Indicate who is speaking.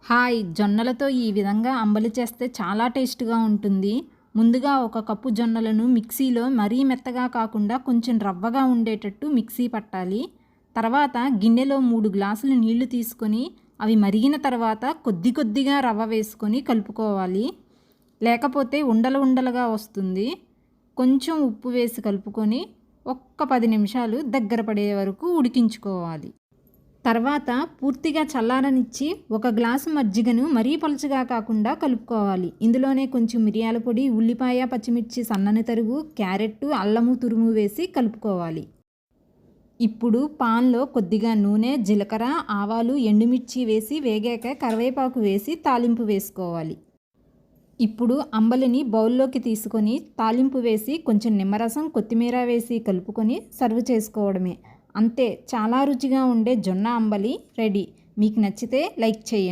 Speaker 1: Hi జొన్నలతో ఈ విధంగా అంబలి చేస్తే చాలా టేస్ట్గా ఉంటుంది. ముందుగా ఒక కప్పు జొన్నలను మిక్సీలో మరీ మెత్తగా కాకుండా కొంచెం రవ్వగా ఉండేటట్టు మిక్సీ పట్టాలి. తర్వాత గిన్నెలో 3 గ్లాసులు నీళ్లు తీసుకొని అవి మరిగిన తర్వాత కొద్ది కొద్దిగా రవ్వ వేసుకొని కలుపుకోవాలి. లేకపోతే ఉండలు ఉండలుగా వస్తుంది. కొంచెం ఉప్పు వేసి కలుపుకొని ఒక్క 10 నిమిషాలు దగ్గర పడే వరకు ఉడికించుకోవాలి. తర్వాత పూర్తిగా చల్లారనిచ్చి ఒక గ్లాసు మజ్జిగను మరీ పలుచగా కాకుండా కలుపుకోవాలి. ఇందులోనే కొంచెం మిరియాల పొడి, ఉల్లిపాయ, పచ్చిమిర్చి సన్నని తరుగు, క్యారెట్, అల్లము తురుము వేసి కలుపుకోవాలి. ఇప్పుడు పాన్లో కొద్దిగా నూనె, జీలకర్ర, ఆవాలు, ఎండుమిర్చి వేసి వేగాక కరివేపాకు వేసి తాలింపు వేసుకోవాలి. ఇప్పుడు అంబలిని బౌల్లోకి తీసుకొని తాలింపు వేసి కొంచెం నిమ్మరసం, కొత్తిమీర వేసి కలుపుకొని సర్వ్ చేసుకోవడమే. అంతే, చాలా రుచిగా ఉండే జొన్న అంబలి రెడీ. మీకు నచ్చితే లైక్ చేయండి.